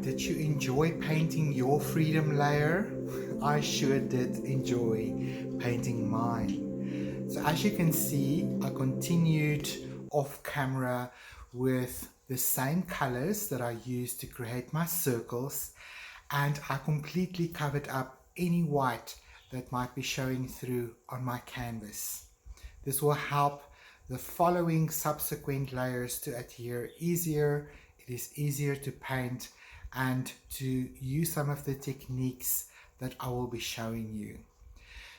Did you enjoy painting your freedom layer? I sure did enjoy painting mine. So as you can see, I continued off camera with the same colors that I used to create my circles, and I completely covered up any white that might be showing through on my canvas. This will help the following subsequent layers to adhere easier. It is easier to paint and to use some of the techniques that I will be showing you.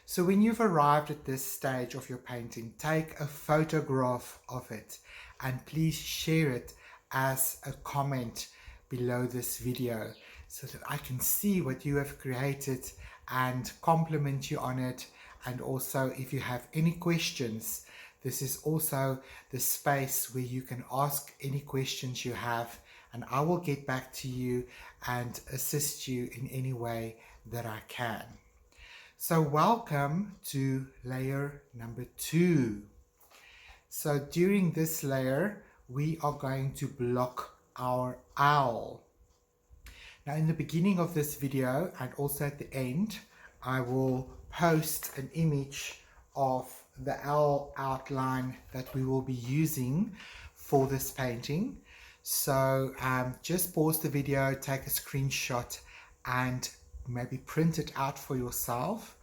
So when you've arrived at this stage of your painting, take a photograph of it and please share it as a comment below this video so that I can see what you have created and compliment you on it. And also, if you have any questions, this is also the space where you can ask any questions you have, and I will get back to you and assist you in any way that I can. So welcome to layer number 2. So during this layer, we are going to block our owl. Now in the beginning of this video and also at the end, I will post an image of the owl outline that we will be using for this painting. So just pause the video, take a screenshot and maybe print it out for yourself,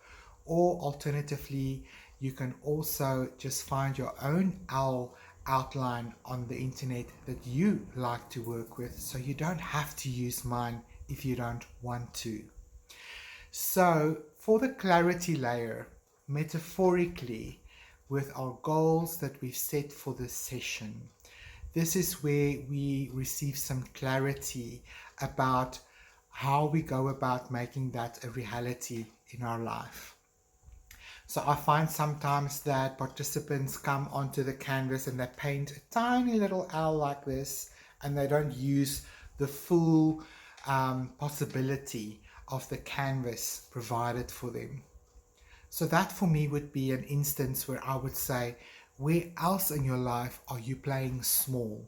or alternatively you can also just find your own owl outline on the internet that you like to work with, so you don't have to use mine if you don't want to. So for the clarity layer, metaphorically, with our goals that we've set for this session, this is where we receive some clarity about how we go about making that a reality in our life. So I find sometimes that participants come onto the canvas and they paint a tiny little owl like this, and they don't use the full possibility of the canvas provided for them. So that for me would be an instance where I would say, where else in your life are you playing small?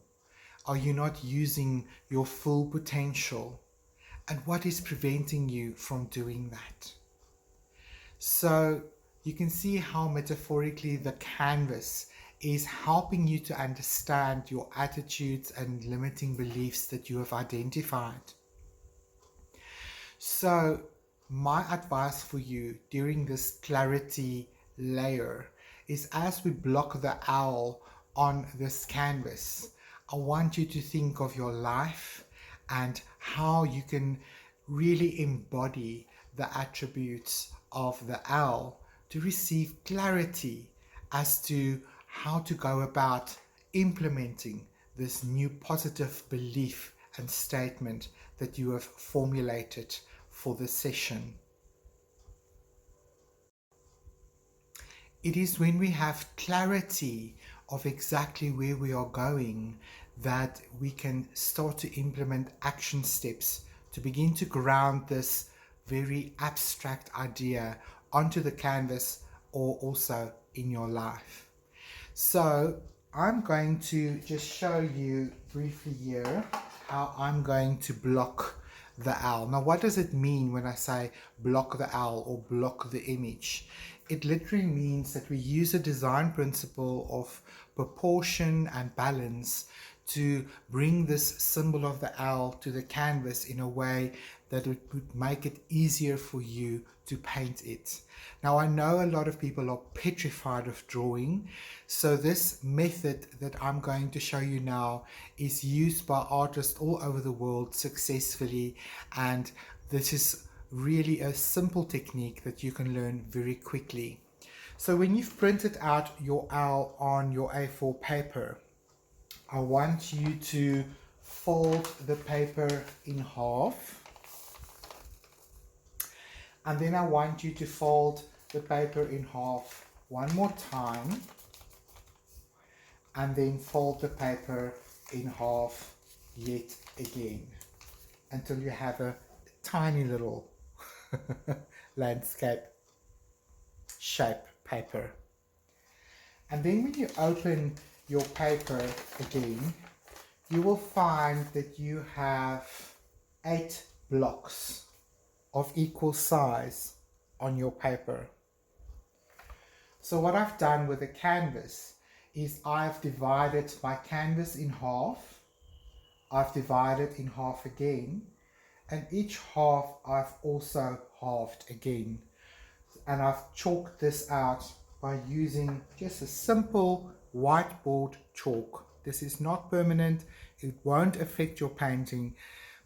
Are you not using your full potential? And what is preventing you from doing that? So you can see how metaphorically the canvas is helping you to understand your attitudes and limiting beliefs that you have identified. So my advice for you during this clarity layer is, as we block the owl on this canvas, I want you to think of your life and how you can really embody the attributes of the owl to receive clarity as to how to go about implementing this new positive belief and statement that you have formulated for the session. It is when we have clarity of exactly where we are going that we can start to implement action steps to begin to ground this very abstract idea onto the canvas or also in your life. So I'm going to just show you briefly here how I'm going to block the owl. Now, what does it mean when I say block the owl or block the image? It literally means that we use a design principle of proportion and balance to bring this symbol of the owl to the canvas in a way that it would make it easier for you to paint it. Now, I know a lot of people are petrified of drawing, so this method that I'm going to show you now is used by artists all over the world successfully, and this is really a simple technique that you can learn very quickly. So when you've printed out your owl on your A4 paper, I want you to fold the paper in half, and then I want you to fold the paper in half one more time, and then fold the paper in half yet again until you have a tiny little landscape shape paper. And then when you open your paper again, you will find that you have 8 blocks of equal size on your paper. So what I've done with the canvas is I've divided my canvas in half. I've divided in half again, and each half I've also halved again. And I've chalked this out by using just a simple whiteboard chalk. This is not permanent, it won't affect your painting,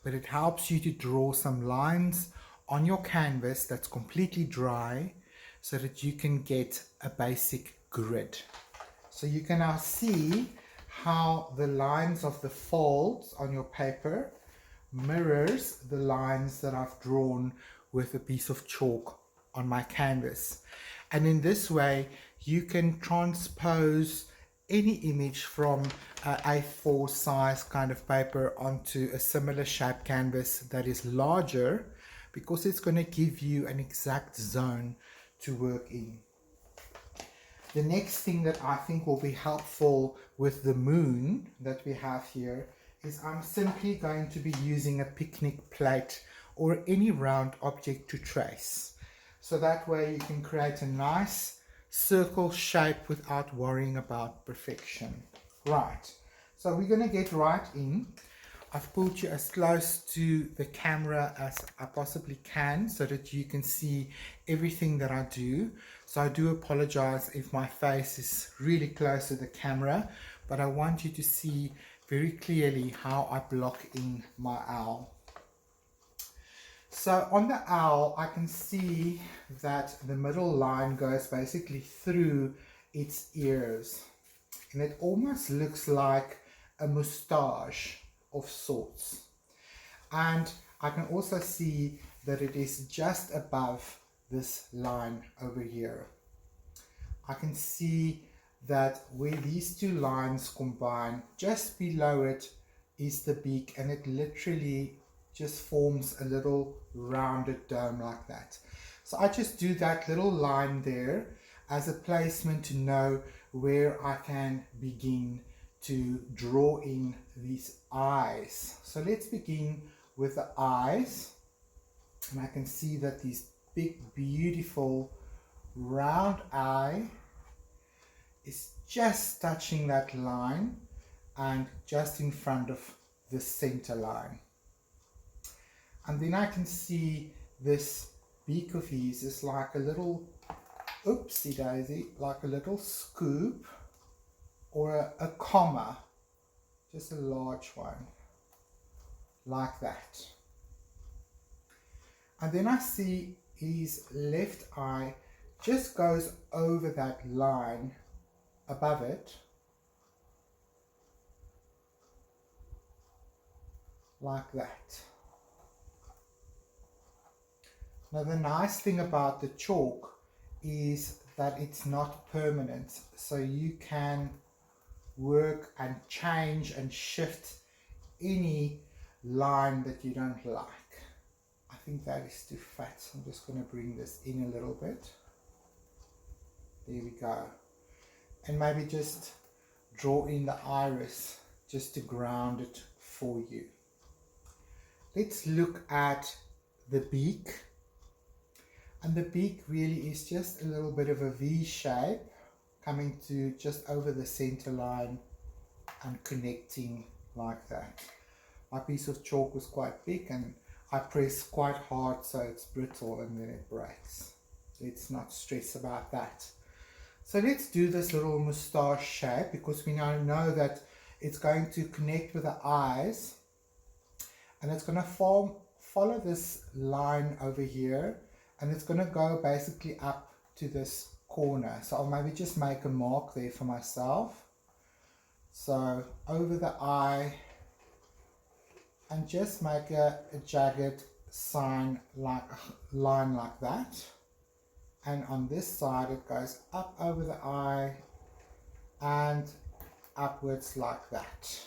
but it helps you to draw some lines on your canvas that's completely dry so that you can get a basic grid. So you can now see how the lines of the folds on your paper mirrors the lines that I've drawn with a piece of chalk on my canvas. And in this way you can transpose any image from a A4 size kind of paper onto a similar shape canvas that is larger, because it's going to give you an exact zone to work in. The next thing that I think will be helpful with the moon that we have here is I'm simply going to be using a picnic plate or any round object to trace. So that way you can create a nice circle shape without worrying about perfection. Right, so we're going to get right in. I've pulled you as close to the camera as I possibly can so that you can see everything that I do. So I do apologize if my face is really close to the camera, but I want you to see very clearly how I block in my owl. So on the owl, I can see that the middle line goes basically through its ears, and it almost looks like a moustache of sorts. And I can also see that it is just above this line over here. I can see that where these two lines combine, just below it is the beak, and it literally just forms a little rounded dome like that. So I just do that little line there as a placement to know where I can begin to draw in these eyes. So let's begin with the eyes, and I can see that this big beautiful round eye is just touching that line and just in front of the center line. And then I can see this beak of his is like a little, oopsie daisy, like a little scoop or a comma, just a large one, like that. And then I see his left eye just goes over that line above it, like that. Now the nice thing about the chalk is that it's not permanent, so you can work and change and shift any line that you don't like. I think that is too fat, so I'm just going to bring this in a little bit. There we go. And maybe just draw in the iris just to ground it for you. Let's look at the beak. And the beak really is just a little bit of a V shape coming to just over the center line and connecting like that. My piece of chalk was quite big and I pressed quite hard so it's brittle and then it breaks. Let's not stress about that. So let's do this little moustache shape, because we now know that it's going to connect with the eyes, and it's going to follow this line over here, and it's going to go basically up to this corner. So I'll maybe just make a mark there for myself. So over the eye, and just make a jagged line like that. And on this side it goes up over the eye and upwards like that.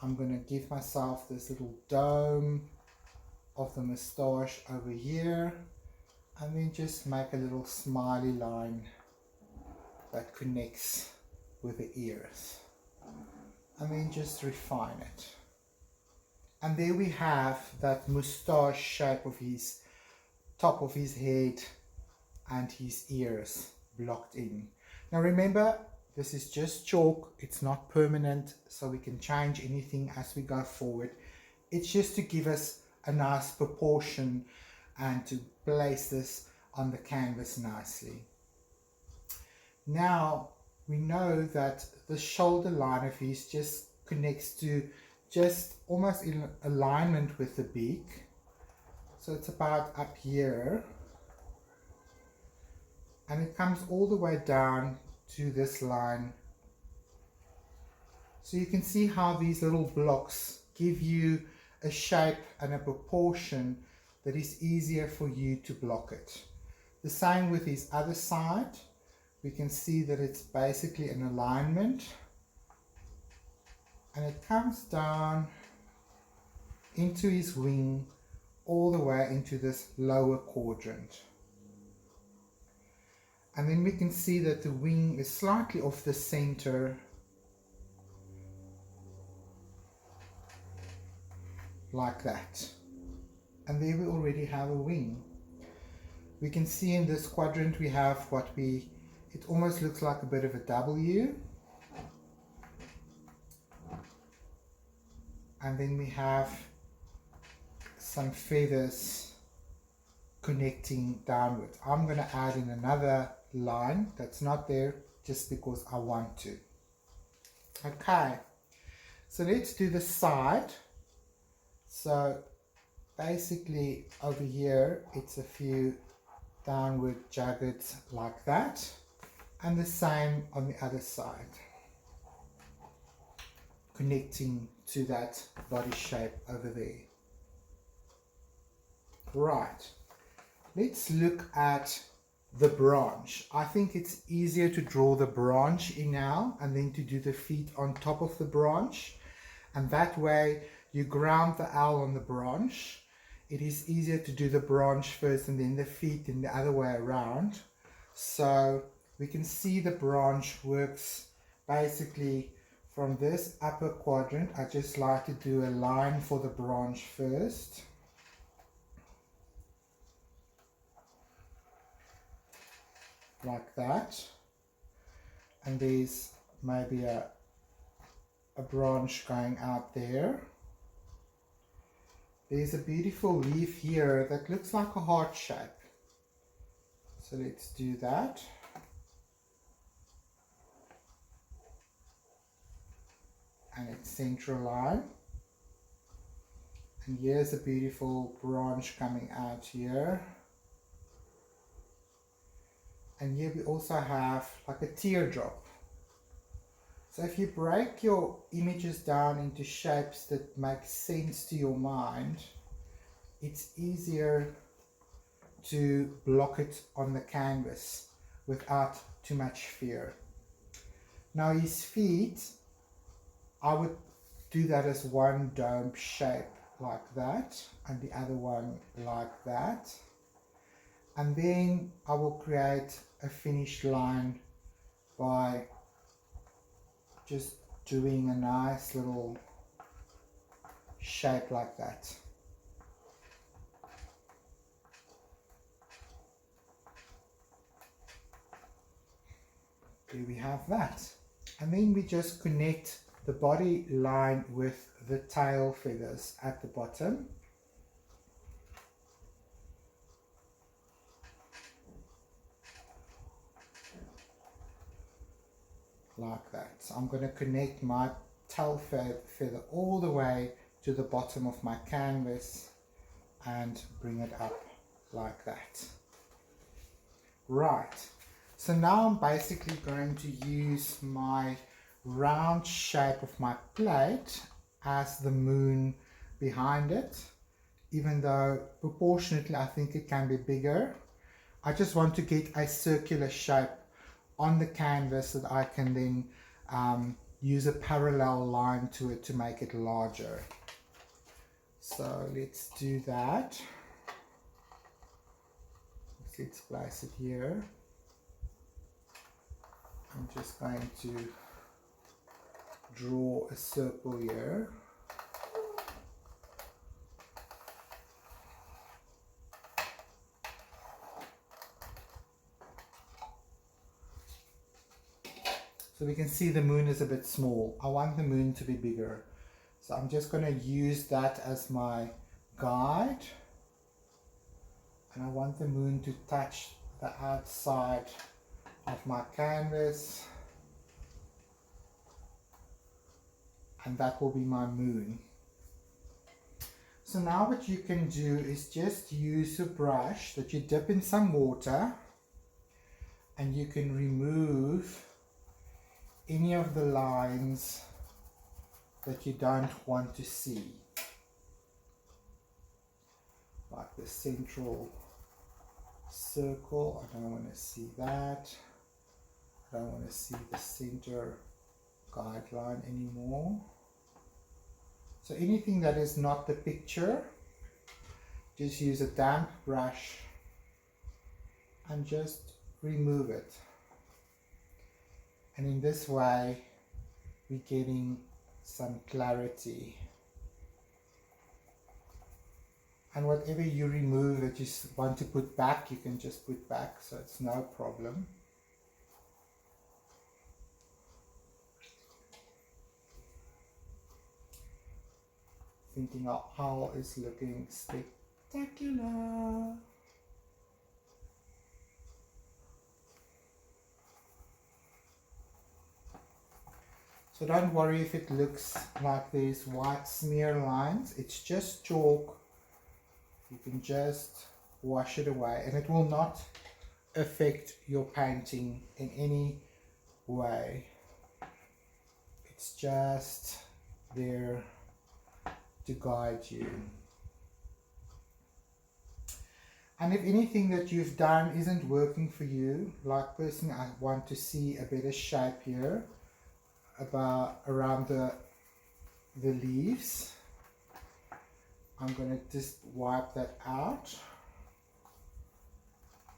I'm going to give myself this little dome of the moustache over here, and then just make a little smiley line that connects with the ears, and then just refine it. And there we have that moustache shape of his top of his head and his ears blocked in. Now remember, this is just chalk, it's not permanent, so we can change anything as we go forward. It's just to give us a nice proportion and to place this on the canvas nicely. Now we know that the shoulder line of his just connects to just almost in alignment with the beak. So it's about up here. And it comes all the way down to this line. So you can see how these little blocks give you a shape and a proportion that is easier for you to block it. The same with his other side. We can see that it's basically an alignment. And it comes down into his wing all the way into this lower quadrant. And then we can see that the wing is slightly off the center, like that. And there we already have a wing. We can see in this quadrant we have it almost looks like a bit of a W. And then we have some feathers connecting downward. I'm going to add in another line that's not there just because I want to. Okay, so let's do the side. So basically over here it's a few downward jaggeds like that, and the same on the other side, connecting to that body shape over there. Right, let's look at the branch. I think it's easier to draw the branch in now and then to do the feet on top of the branch, and that way you ground the L on the branch. It is easier to do the branch first and then the feet in the other way around. So we can see the branch works basically from this upper quadrant. I just like to do a line for the branch first. Like that. And there's maybe a branch going out there. There's a beautiful leaf here that looks like a heart shape. So let's do that. And it's central line. And here's a beautiful branch coming out here. And here we also have like a teardrop. So if you break your images down into shapes that make sense to your mind, it's easier to block it on the canvas without too much fear. Now his feet, I would do that as one dome shape like that, and the other one like that. And then I will create a finished line by just doing a nice little shape like that. There we have that. And then we just connect the body line with the tail feathers at the bottom. Like that. So I'm going to connect my tail feather all the way to the bottom of my canvas and bring it up like that. Right, so now I'm basically going to use my round shape of my plate as the moon behind it, even though proportionately I think it can be bigger. I just want to get a circular shape on the canvas that I can then use a parallel line to it to make it larger. So let's do that. Let's place it here. I'm just going to draw a circle here. So we can see the moon is a bit small. I want the moon to be bigger. So I'm just going to use that as my guide. And I want the moon to touch the outside of my canvas. And that will be my moon. So now what you can do is just use a brush that you dip in some water, and you can remove any of the lines that you don't want to see. Like the central circle, I don't want to see that. I don't want to see the center guideline anymore. So anything that is not the picture, just use a damp brush and just remove it. And in this way, we're getting some clarity. And whatever you remove that you want to put back, you can just put back, so it's no problem. Thinking our owl is looking spectacular. So don't worry if it looks like there's white smear lines. It's just chalk. You can just wash it away, and it will not affect your painting in any way. It's just there to guide you. And if anything that you've done isn't working for you, like personally I want to see a better shape here around the leaves, I'm going to just wipe that out.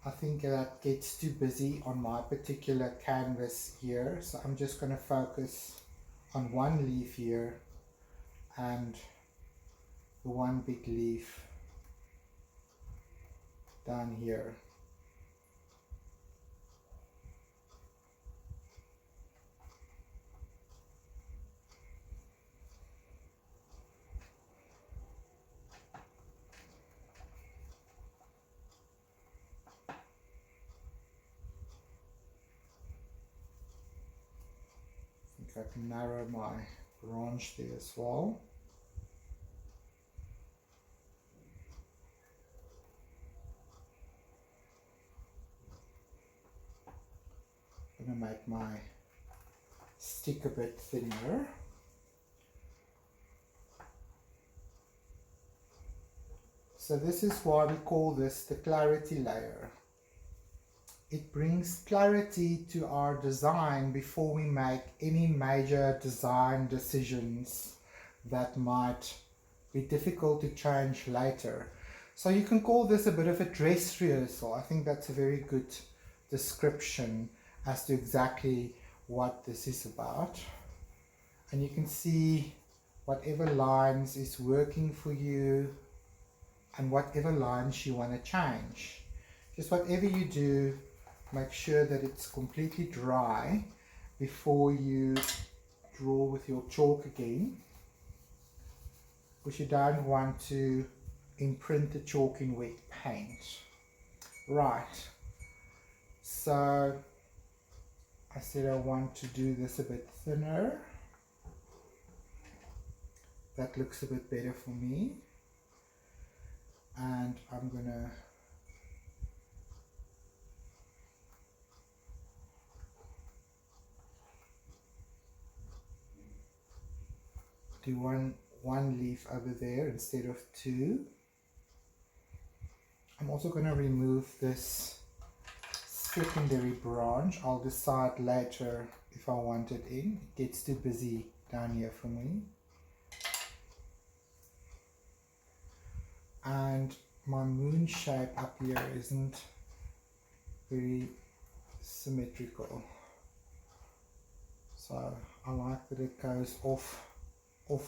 I think that gets too busy on my particular canvas here, so I'm just going to focus on one leaf here and the one big leaf down here. I think I can narrow my branch there as well. I'm going to make my stick a bit thinner. So this is why we call this the clarity layer. It brings clarity to our design before we make any major design decisions that might be difficult to change later. So you can call this a bit of a dress rehearsal. I think that's a very good description as to exactly what this is about. And you can see whatever lines is working for you and whatever lines you want to change. Just whatever you do, make sure that it's completely dry before you draw with your chalk again, because you don't want to imprint the chalk in wet paint. Right, so I said I want to do this a bit thinner. That looks a bit better for me. And I'm gonna do one leaf over there instead of two. I'm also going to remove this secondary branch. I'll decide later if I want it in. It gets too busy down here for me. And my moon shape up here isn't very symmetrical. So I like that it goes off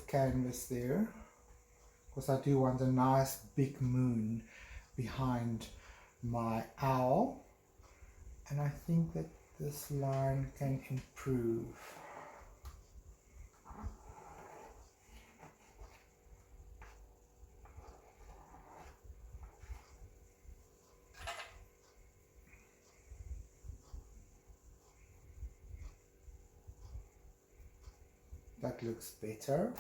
canvas there, because I do want a nice big moon behind my owl, and I think that this line can improve. That looks better.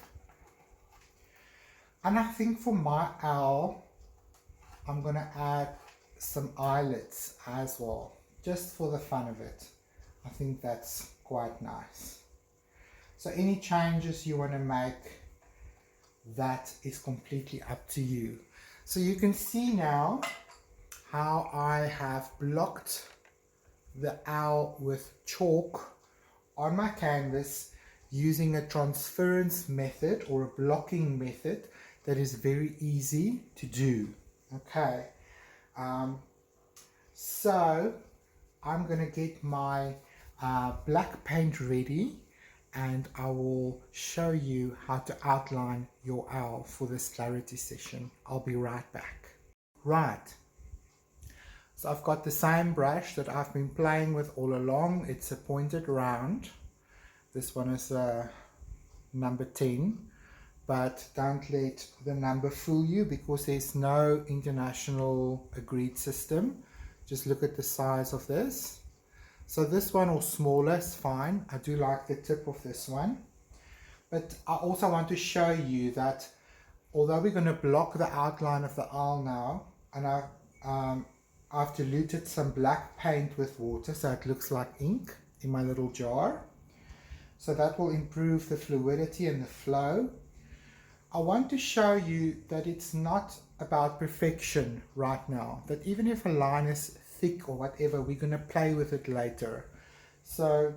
And I think for my owl, I'm going to add some eyelids as well, just for the fun of it. I think that's quite nice. So any changes you want to make, that is completely up to you. So you can see now how I have blocked the owl with chalk on my canvas using a transference method or a blocking method that is very easy to do. Okay, so I'm gonna get my black paint ready, and I will show you how to outline your owl for this clarity session. I'll be right back. Right, so I've got the same brush that I've been playing with all along. It's a pointed round. This one is number 10, but don't let the number fool you, because there's no international agreed system. Just look at the size of this. So this one or smaller is fine. I do like the tip of this one. But I also want to show you that although we're going to block the outline of the owl now, and I've diluted some black paint with water so it looks like ink in my little jar. So that will improve the fluidity and the flow. I want to show you that it's not about perfection right now, that even if a line is thick or whatever, we're going to play with it later. So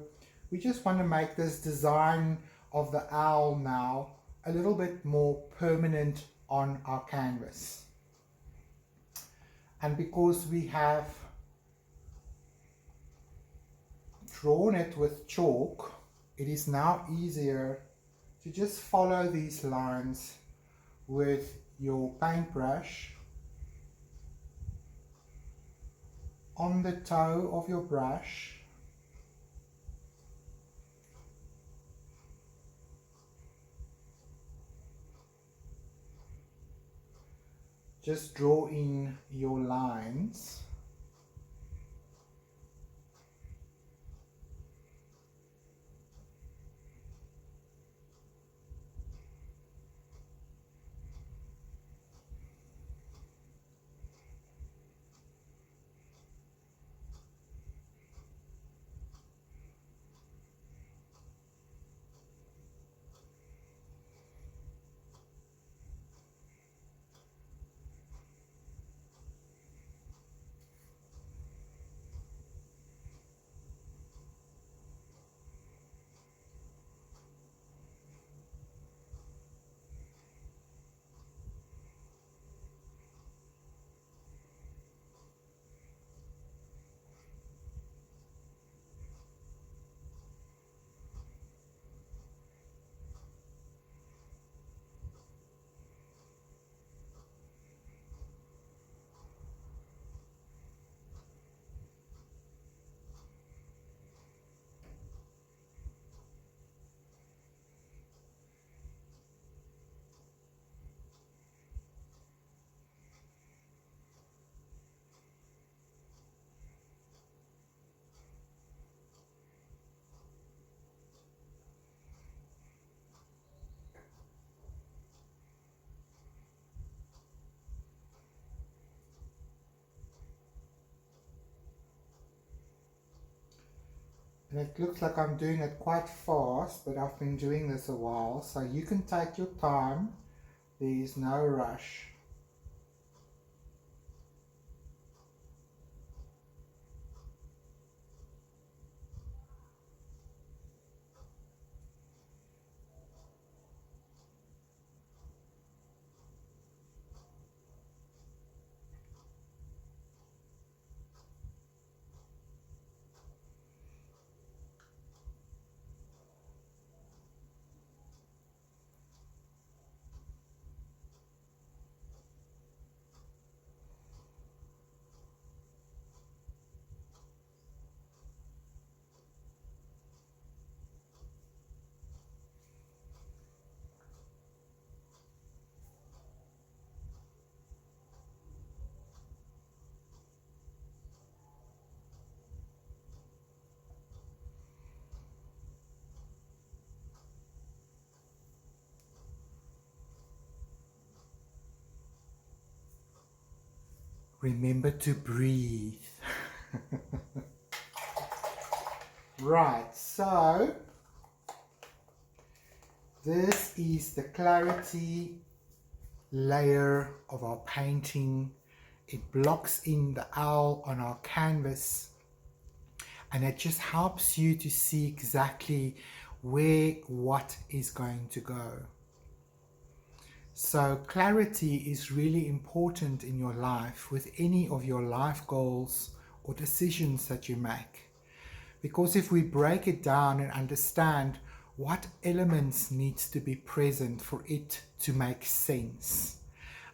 we just want to make this design of the owl now a little bit more permanent on our canvas. And because we have drawn it with chalk, it is now easier to just follow these lines with your paintbrush on the toe of your brush. Just draw in your lines. And it looks like I'm doing it quite fast, but I've been doing this a while, so you can take your time. There's no rush. remember to breathe. Right, so this is the clarity layer of our painting. It blocks in the owl on our canvas, and it just helps you to see exactly where what is going to go. So clarity is really important in your life with any of your life goals or decisions that you make. Because if we break it down and understand what elements needs to be present for it to make sense,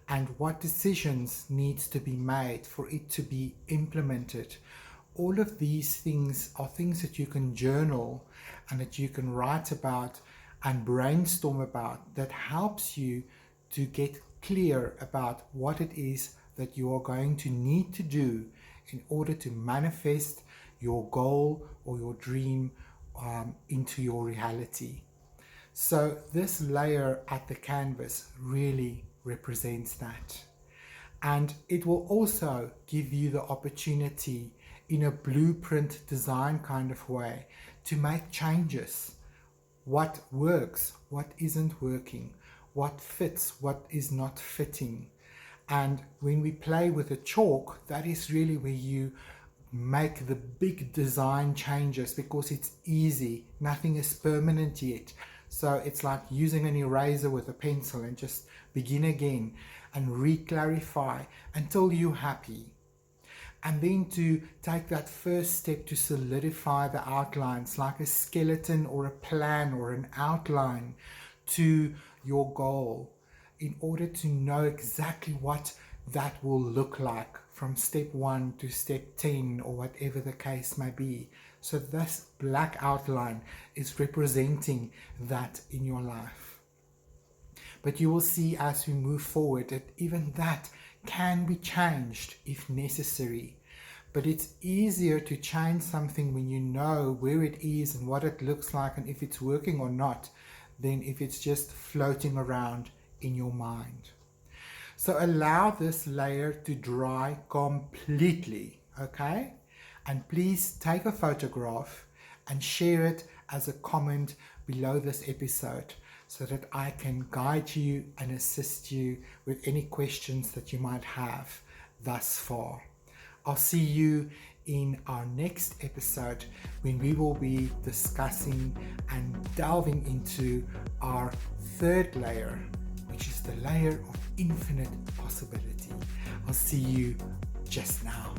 and what decisions needs to be made for it to be implemented, all of these things are things that you can journal and that you can write about and brainstorm about, that helps you to get clear about what it is that you are going to need to do in order to manifest your goal or your dream into your reality. So this layer at the canvas really represents that. And it will also give you the opportunity in a blueprint design kind of way to make changes. What works, what isn't working, what fits, what is not fitting. And when we play with the chalk, that is really where you make the big design changes, because it's easy, nothing is permanent yet. So it's like using an eraser with a pencil and just begin again and re-clarify until you're happy. And then to take that first step to solidify the outlines, like a skeleton or a plan or an outline to your goal, in order to know exactly what that will look like from step 1 to step 10 or whatever the case may be. So this black outline is representing that in your life. But you will see as we move forward that even that can be changed if necessary. But it's easier to change something when you know where it is and what it looks like and if it's working or not, than if it's just floating around in your mind. So allow this layer to dry completely, okay? And please take a photograph and share it as a comment below this episode so that I can guide you and assist you with any questions that you might have thus far. I'll see you in our next episode when we will be discussing and delving into our third layer, which is the layer of infinite possibility. I'll see you just now.